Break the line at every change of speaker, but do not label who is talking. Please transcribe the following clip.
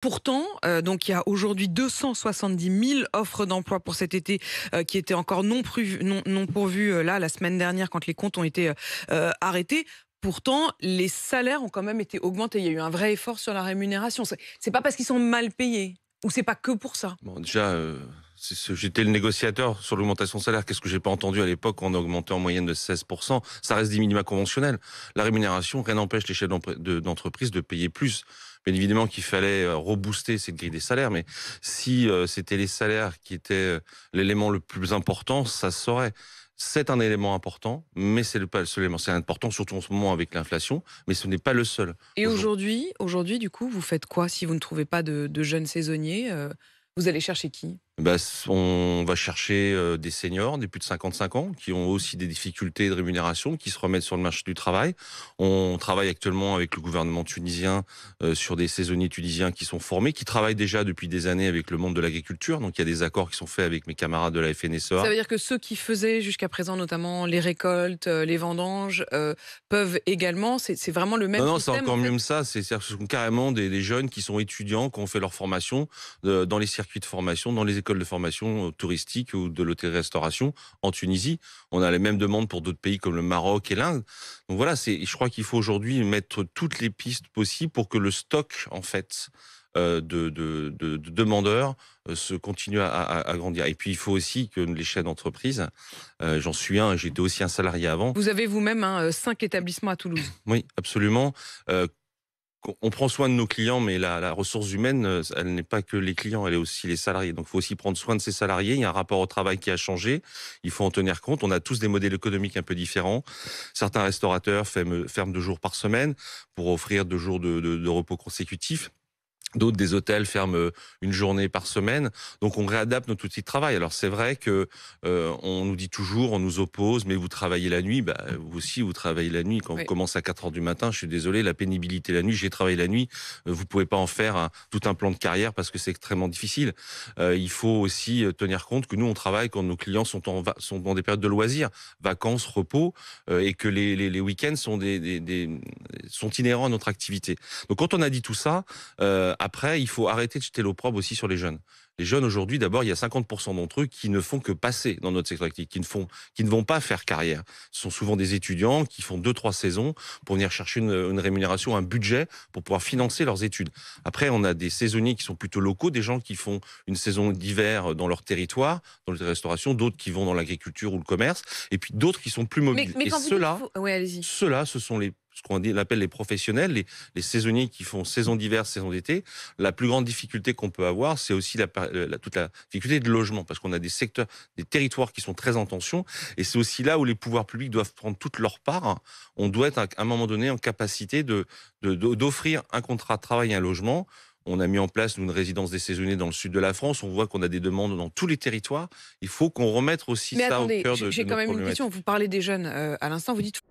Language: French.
Pourtant, donc il y a aujourd'hui 270 000 offres d'emploi pour cet été, qui étaient encore non pourvues, là, la semaine dernière quand les comptes ont été, arrêtés. Pourtant, les salaires ont quand même été augmentés. Il y a eu un vrai effort sur la rémunération. C'est pas parce qu'ils sont mal payés ou c'est pas que pour ça?
Bon, déjà, j'étais le négociateur sur l'augmentation de salaire. Qu'est-ce que j'ai pas entendu à l'époque? On a augmenté en moyenne de 16%. Ça reste des minima conventionnels. La rémunération, rien n'empêche les chefs d'entreprise de payer plus. Bien évidemment qu'il fallait rebooster cette grille des salaires, mais si c'était les salaires qui étaient l'élément le plus important, ça se saurait. C'est un élément important, mais c'est pas le seul élément. C'est important, surtout en ce moment avec l'inflation, mais ce n'est pas le seul.
Et aujourd'hui, du coup, vous faites quoi si vous ne trouvez pas de jeunes saisonniers? Vous allez chercher qui?
Bah, on va chercher des seniors, des plus de 55 ans, qui ont aussi des difficultés de rémunération, qui se remettent sur le marché du travail. On travaille actuellement avec le gouvernement tunisien sur des saisonniers tunisiens qui sont formés, qui travaillent déjà depuis des années avec le monde de l'agriculture. Donc il y a des accords qui sont faits avec mes camarades de la
Ça
FNSEA.
veut dire que ceux qui faisaient jusqu'à présent notamment les récoltes, les vendanges, peuvent également c'est vraiment le même
Non, c'est
système en
encore mieux
fait?
que ça. C'est-à-dire que ce sont carrément des jeunes qui sont étudiants, qui ont fait leur formation dans les circuits de formation, dans les écoles de formation touristiques ou de l'hôtellerie-restauration en Tunisie. On a les mêmes demandes pour d'autres pays comme le Maroc et l'Inde. Donc voilà, je crois qu'il faut aujourd'hui mettre toutes les pistes possibles pour que le stock, en fait, de demandeurs se continue à grandir. Et puis, il faut aussi que les chefs d'entreprise, j'en suis un, j'étais aussi un salarié avant.
Vous avez vous-même, hein, 5 établissements à Toulouse.
Oui, absolument. Euh, on prend soin de nos clients, mais la ressource humaine, elle n'est pas que les clients, elle est aussi les salariés. Donc, il faut aussi prendre soin de ces salariés. Il y a un rapport au travail qui a changé. Il faut en tenir compte. On a tous des modèles économiques un peu différents. Certains restaurateurs ferment 2 jours par semaine pour offrir 2 jours de repos consécutifs. D'autres, des hôtels ferment une journée par semaine. Donc, on réadapte notre outil de travail. Alors, c'est vrai que on nous dit toujours, on nous oppose, mais vous travaillez la nuit. Bah, vous aussi, vous travaillez la nuit. Quand vous
Oui.
commencez à 4 heures du matin, je suis désolé, la pénibilité la nuit, j'ai travaillé la nuit. Vous pouvez pas en faire tout un plan de carrière parce que c'est extrêmement difficile. Il faut aussi tenir compte que nous, on travaille quand nos clients sont dans des périodes de loisirs, vacances, repos, et que les week-ends sont inhérents à notre activité. Donc, quand on a dit tout ça, après, il faut arrêter de jeter l'opprobre aussi sur les jeunes. Les jeunes, aujourd'hui, d'abord, il y a 50% d'entre eux qui ne font que passer dans notre secteur actif, qui ne vont pas faire carrière. Ce sont souvent des étudiants qui font 2, 3 saisons pour venir chercher une rémunération, un budget pour pouvoir financer leurs études. Après, on a des saisonniers qui sont plutôt locaux, des gens qui font une saison d'hiver dans leur territoire, dans les restaurations, d'autres qui vont dans l'agriculture ou le commerce, et puis d'autres qui sont plus mobiles.
Mais
Et
quand vous dites
ceux-là,
ouais, allez-y.
ceux-là, ce sont ce qu'on appelle les professionnels, les saisonniers qui font saison d'hiver, saison d'été. La plus grande difficulté qu'on peut avoir, c'est aussi toute la difficulté de logement, parce qu'on a des secteurs, des territoires qui sont très en tension, et c'est aussi là où les pouvoirs publics doivent prendre toute leur part. On doit être à un moment donné en capacité d'offrir un contrat de travail et un logement. On a mis en place une résidence des saisonniers dans le sud de la France. On voit qu'on a des demandes dans tous les territoires. Il faut qu'on remette aussi
Mais
ça au
attendez,
cœur
j'ai
de
quand
notre
même une question.
problématique.
Vous parlez des jeunes, à l'instant, vous dites